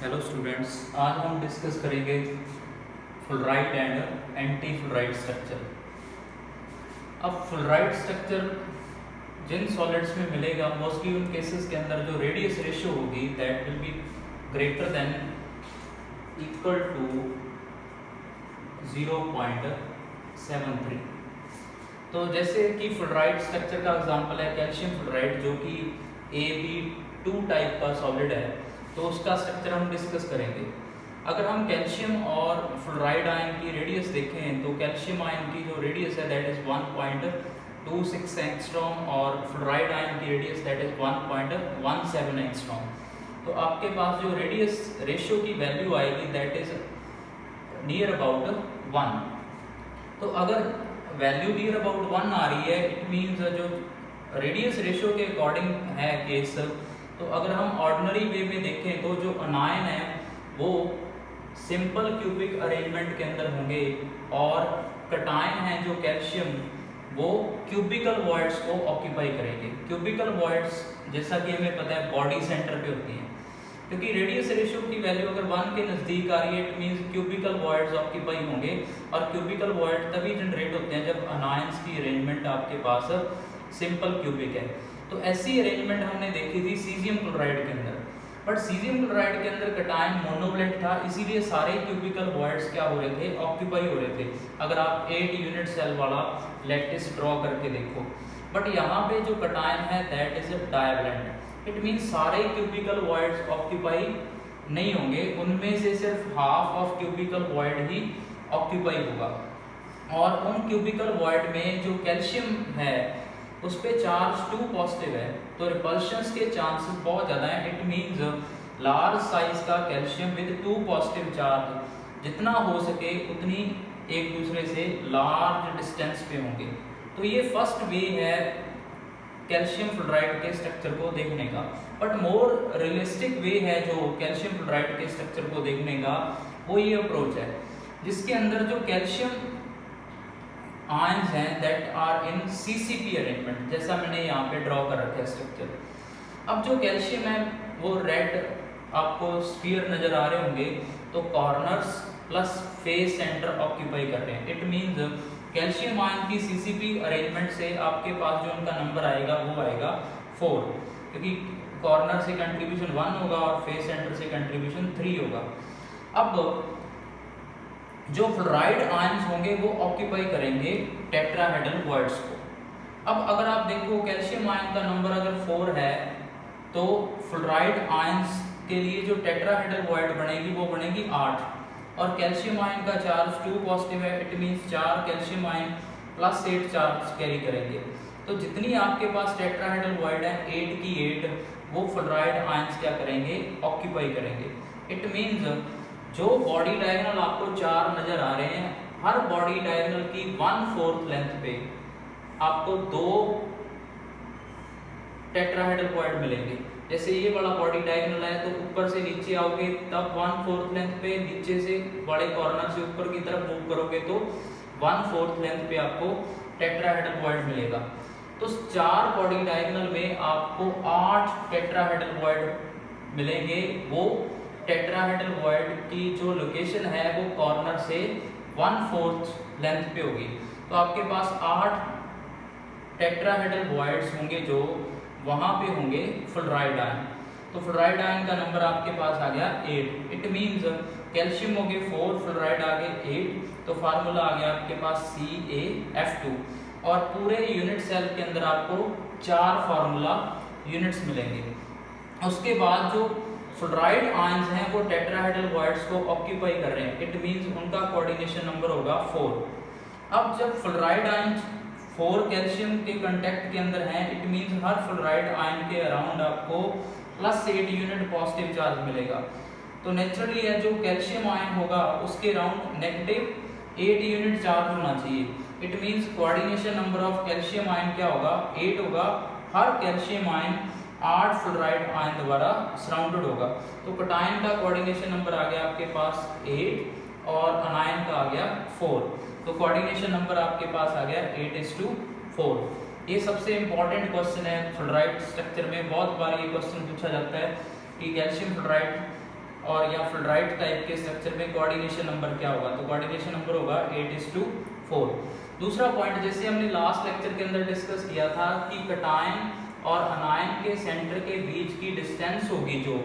Hello students, आज हम discuss करेंगे fluoride and anti fluoride structure. अब फ्लोराइड स्ट्रक्चर जिन सॉलिड्स में मिलेगा मोस्टली उन केसेस के अंदर जो रेडियस रेशियो होगी that will be greater than equal to 0.73। तो जैसे कि फ्लोराइड स्ट्रक्चर का एग्जांपल है कैल्शियम फ्लोराइड, जो कि Ab2 टाइप का सॉलिड है, तो उसका स्ट्रक्चर हम डिस्कस करेंगे। अगर हम कैल्शियम और फ्लोराइड आयन की रेडियस देखें तो कैल्शियम आयन की जो रेडियस है दैट इज 1.26 एंगस्ट्रॉम और फ्लोराइड आयन की रेडियस दैट इज 1.17 एंगस्ट्रॉम। तो आपके पास जो रेडियस रेशियो की वैल्यू आएगी दैट इज नियर अबाउट 1। तो अगर वैल्यू नियर अबाउट 1 आ रही है इट मीन्स जो रेडियस रेशियो के अकॉर्डिंग है केस, तो अगर हम ऑर्डिनरी वे में देखें तो जो अनायन है वो सिंपल क्यूबिक अरेंजमेंट के अंदर होंगे और कटायन है जो कैल्शियम वो क्यूबिकल वॉइड्स को ऑक्यूपाई करेंगे। क्यूबिकल वॉइड्स जैसा कि हमें पता है बॉडी सेंटर पे होती हैं, क्योंकि रेडियस रेशियो की वैल्यू अगर 1 के नज़दीक आ रही है it means cubical voids occupy होंगे। और क्यूबिकल वॉइड तभी जनरेट होते हैं जब अनायंस की अरेंजमेंट आपके पास सिंपल क्यूबिक है। तो ऐसी अरेंजमेंट हमने देखी थी सीजियम क्लोराइड के अंदर, बट सीजियम क्लोराइड के अंदर कटायन मोनोवलेंट था, इसीलिए सारे क्यूबिकल वॉइड्स क्या हो रहे थे, ऑक्यूपाई हो रहे थे। अगर आप 8 यूनिट सेल वाला लैटिस ड्रॉ करके देखो, बट यहाँ पे जो कटायन है दैट इज डायवलेंट। इट मीन्स सारे क्यूबिकल वॉइड्स ऑक्यूपाई नहीं होंगे, उनमें से सिर्फ half of cubicle void he occupy होगा। और उन क्यूबिकल वॉइड में जो कैल्शियम है उस पे चार्ज 2 पॉजिटिव है, तो रिपल्शंस के चांसेस बहुत ज़्यादा हैं। इट मीन्स लार्ज साइज का कैल्शियम विद 2 पॉजिटिव चार्ज जितना हो सके उतनी एक दूसरे से लार्ज डिस्टेंस पे होंगे। तो ये फर्स्ट वे है कैल्शियम फ्लोराइड के स्ट्रक्चर को देखने का। बट मोर रियलिस्टिक वे है जो कैल्शियम फ्लोराइड के स्ट्रक्चर को देखने का, वो ये अप्रोच है जिसके अंदर जो कैल्शियम आयंस हैं that are in CCP arrangement, जैसा मैंने यहाँ पे ड्रॉ कर रखा है स्ट्रक्चर। अब जो कैल्शियम है वो रेड आपको स्फीयर नजर आ रहे होंगे, तो corners plus face centre occupy कर रहे हैं। इट मीन्स कैल्शियम आयन की CCP अरेंजमेंट से आपके पास जो उनका नंबर आएगा वो आएगा 4, क्योंकि कॉर्नर से कंट्रीब्यूशन 1 होगा और फेस सेंटर से कंट्रीब्यूशन 3 होगा। अब जो फ्लोराइड आयंस होंगे वो ऑक्यूपाई करेंगे टेट्राहेड्रल वॉइड्स को। अब अगर आप देखो कैल्शियम आयन का नंबर अगर 4 है तो फ्लोराइड आयंस के लिए जो टेट्राहेड्रल वॉइड बनेगी वो बनेगी 8, और कैल्शियम आयन का चार्ज 2 पॉजिटिव है, it means 4 calcium ion plus 8 charge carry करेंगे। तो जितनी आपके पास टेट्राहेड्रल वॉइड है 8 की 8 वो फ्लोराइड आयंस क्या करेंगे, ऑक्यूपाई करेंगे। इट मीन्स जो बॉडी डायगोनल आपको 4 नजर आ रहे हैं, हर बॉडी डायगोनल की 1/4 लेंथ पे आपको 2 टेट्राहेड्रल वॉइड मिलेंगे। जैसे ये वाला बॉडी डायगोनल है तो ऊपर से नीचे आओगे तब 1/4 लेंथ पे, नीचे से बड़े कॉर्नर से ऊपर की तरफ मूव करोगे तो 1/4 लेंथ पे आपको टेट्राहेड्रल वॉइड मिलेगा। तो 4 बॉडी डायगोनल में आपको 8 टेट्राहेड्रल वॉइड मिलेंगे। वो टेट्राहेड्रल वॉइड की जो लोकेशन है वो कॉर्नर से 1/4 लेंथ पे होगी। तो आपके पास 8 टेट्राहेड्रल वॉइड्स होंगे जो वहाँ पे होंगे फ्लोराइड आयन। तो फ्लोराइड आयन का नंबर आपके पास आ गया 8। इट मीन्स कैल्शियम हो गए 4, फ्लोराइड आ गए 8, तो फार्मूला आ गया आपके पास CaF2। और पूरे यूनिट सेल के अंदर आपको 4 फार्मूला यूनिट्स मिलेंगे। उसके बाद जो फ्लोराइड आयंस हैं वो टेट्राहेड्रल वॉइड्स को ऑक्यूपाई कर रहे हैं, इट मीन्स उनका कोऑर्डिनेशन नंबर होगा 4। अब जब फ्लोराइड आयन 4 कैल्शियम के कांटेक्ट के अंदर हैं, it means her fluoride ion के अराउंड आपको +8 यूनिट पॉजिटिव चार्ज मिलेगा। तो नेचुरली है जो कैल्शियम आयन होगा उसके अराउंड -8 यूनिट चार्ज होना चाहिए। It means coordination number of calcium ion क्या होगा, 8 होगा। हर कैल्शियम आयन 8 फ्लोराइड आयन द्वारा सराउंडेड होगा। तो कटायन का कोऑर्डिनेशन नंबर आ गया आपके पास 8 और अनायन का आ गया 4। तो कोऑर्डिनेशन नंबर आपके पास आ गया 8:4। ये सबसे इंपॉर्टेंट क्वेश्चन है फ्लोराइड स्ट्रक्चर में। बहुत बार ये क्वेश्चन पूछा जाता है कि कैल्शियम फ्लोराइड और या फ्लोराइड टाइप के स्ट्रक्चर में कोऑर्डिनेशन नंबर क्या होगा, तो कोऑर्डिनेशन नंबर होगा 8:4। दूसरा पॉइंट जैसे हमने लास्ट लेक्चर के अंदर डिस्कस किया था कि कैटायन और अनायन के सेंटर के बीच की डिस्टेंस होगी जो,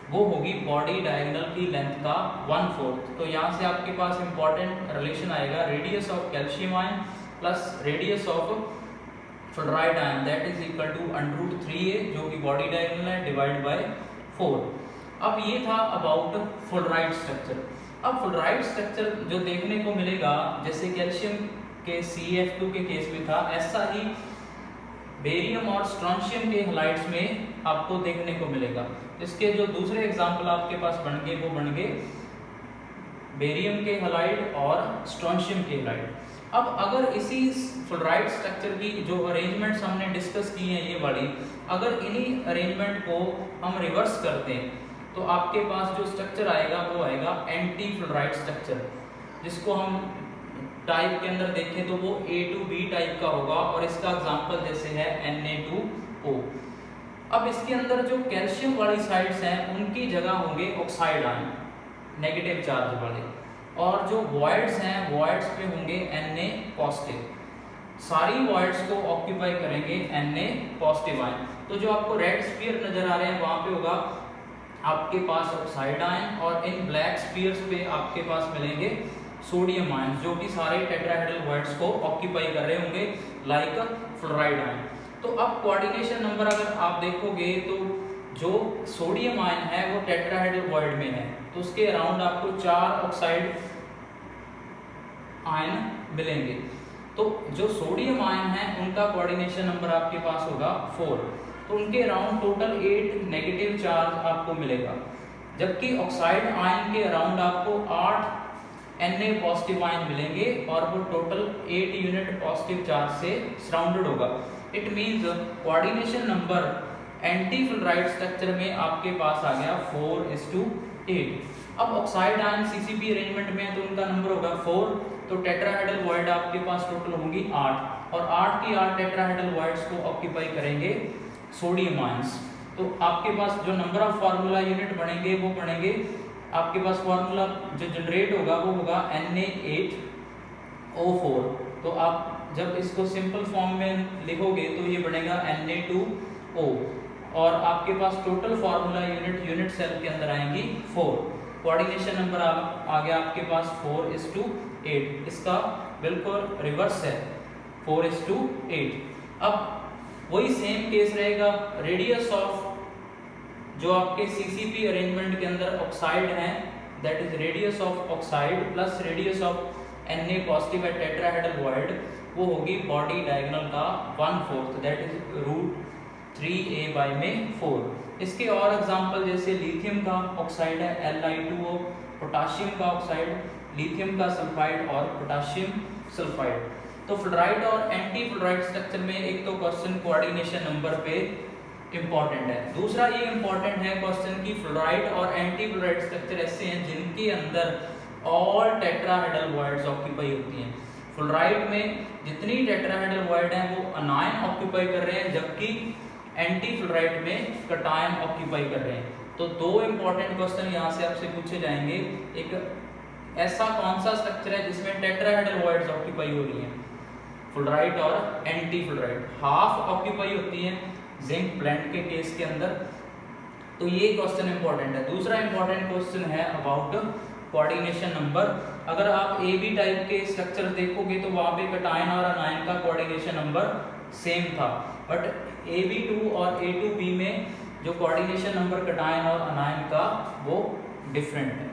वो होगी बॉडी डायगोनल की लेंथ का 1/4। तो यहाँ से आपके पास इंपॉर्टेंट रिलेशन आएगा radius of calcium ion plus radius of fluoride ion that is equal to √3a जो कि बॉडी डायगोनल है डिवाइड बाय 4। अब ये था अबाउट फ्लोराइड स्ट्रक्चर। अब फ्लोराइड स्ट्रक्चर जो देखने को मिलेगा जैसे कैल्शियम के CF2 के केस में था, ऐसा ही बेरियम और स्ट्रोंशियम के हैलाइड्स में आपको देखने को मिलेगा। इसके जो दूसरे एग्जाम्पल आपके पास बन गए वो बन गए बेरियम के हैलाइड और स्ट्रोंशियम के हैलाइड। अब अगर इसी फ्लोराइड स्ट्रक्चर की जो अरेंजमेंट्स हमने डिस्कस की हैं ये वाली, अगर इन्हीं अरेंजमेंट को हम रिवर्स करते हैं तो आपके पास जो स्ट्रक्चर आएगा वो आएगा एंटी फ्लोराइड स्ट्रक्चर, जिसको हम टाइप के अंदर देखें तो वो A2B टाइप का होगा और इसका एग्जांपल जैसे है Na2O। अब इसके अंदर जो कैल्शियम वाली साइड्स हैं उनकी जगह होंगे ऑक्साइड आयन नेगेटिव चार्ज वाले, और जो वॉइड्स हैं वॉइड्स पे होंगे Na पॉजिटिव। सारी वॉइड्स को ऑक्यूपाई करेंगे Na पॉजिटिव आयन। तो जो आपको रेड स्फीयर नजर आ रहे हैं वहां पे होगा आपके पास ऑक्साइड आयन, और इन ब्लैक स्फीयर्स पे आपके पास मिलेंगे सोडियम आयन जो कि सारे टेट्राहेड्रल वॉइड्स को ऑक्यूपाई कर रहे होंगे लाइक फ्लोराइड आयन। तो अब कोऑर्डिनेशन नंबर अगर आप देखोगे तो जो सोडियम आयन है वो टेट्राहेड्रल वॉइड में है, तो उसके अराउंड आपको 4 ऑक्साइड आयन मिलेंगे। तो जो सोडियम आयन है उनका कोऑर्डिनेशन नंबर आपके पास होगा 4, तो उनके अराउंड टोटल 8 नेगेटिव चार्ज आपको मिलेगा, जबकि ऑक्साइड आयन के अराउंड आपको 8 Na पॉजिटिव आयन मिलेंगे और वो टोटल 8 यूनिट पॉजिटिव चार्ज से सराउंडेड होगा। It means coordination number anti fluoride structure में आपके पास आ गया 4:8। अब ऑक्साइड आयन CCP अरेंजमेंट में है तो उनका नंबर होगा 4, तो टेट्राहेड्रल वॉइड आपके पास टोटल होंगी 8, और 8 की 8 टेट्राहेड्रल वॉइड्स को ऑक्यूपाई करेंगे सोडियम आयंस। तो आपके पास जो नंबर ऑफ फार्मूला यूनिट बनेंगे वो बनेंगे, आपके पास फार्मूला जो जनरेट होगा वो होगा Na8O4। तो आप जब इसको सिंपल फॉर्म में लिखोगे तो ये बनेगा Na2O, और आपके पास टोटल फार्मूला यूनिट सेल के अंदर आएंगी 4। कोऑर्डिनेशन नंबर आ गया आपके पास 4:8, इसका बिल्कुल रिवर्स है 4:8। अब वही सेम केस रहेगा, रेडियस ऑफ जो आपके CCP अरेंजमेंट के अंदर ऑक्साइड हैं that is radius of oxide plus radius of Na positive है टेट्राहेड्रल वॉइड, वो होगी बॉडी डायगोनल का 1/4 दैट इज √3a/4। इसके और एग्जांपल जैसे लिथियम का ऑक्साइड है Li2O, पोटाशियम का ऑक्साइड, लिथियम का सल्फाइड और पोटाशियम सल्फाइड। तो फ्लोराइड और एंटी फ्लोराइड स्ट्रक्चर में एक तो क्वेश्चन कोऑर्डिनेशन नंबर पे इंपॉर्टेंट है, दूसरा ये इंपॉर्टेंट है क्वेश्चन की फ्लोराइड और एंटी फ्लोराइड स्ट्रक्चर ऐसे हैं जिनके अंदर ऑल टेट्राहेड्रल वॉइड्स ऑक्यूपाई होती हैं। फ्लोराइड में जितनी टेट्राहेड्रल वॉइड हैं वो अनायन ऑक्यूपाई कर रहे हैं, जबकि एंटी फ्लोराइड में कैटायन ऑक्यूपाई कर रहे हैं। तो दो इंपॉर्टेंट क्वेश्चन यहाँ से आपसे पूछे जाएंगे, एक ऐसा कौन सा स्ट्रक्चर है जिसमें टेट्राहेड्रल वॉइड्स ऑक्यूपाई हो रही हैं, फ्लोराइड और एंटी फ्लोराइड हाफ ऑक्यूपाई होती है जिंक ब्लेंड के केस के अंदर। तो ये क्वेश्चन इंपॉर्टेंट है। दूसरा इंपॉर्टेंट क्वेश्चन है अबाउट कोऑर्डिनेशन नंबर। अगर आप AB टाइप के स्ट्रक्चर देखोगे तो वहाँ पे कैटायन और अनायन का कोऑर्डिनेशन नंबर सेम था, बट AB2 और A2B में जो कोऑर्डिनेशन नंबर कैटायन और अनायन का वो डिफरेंट है।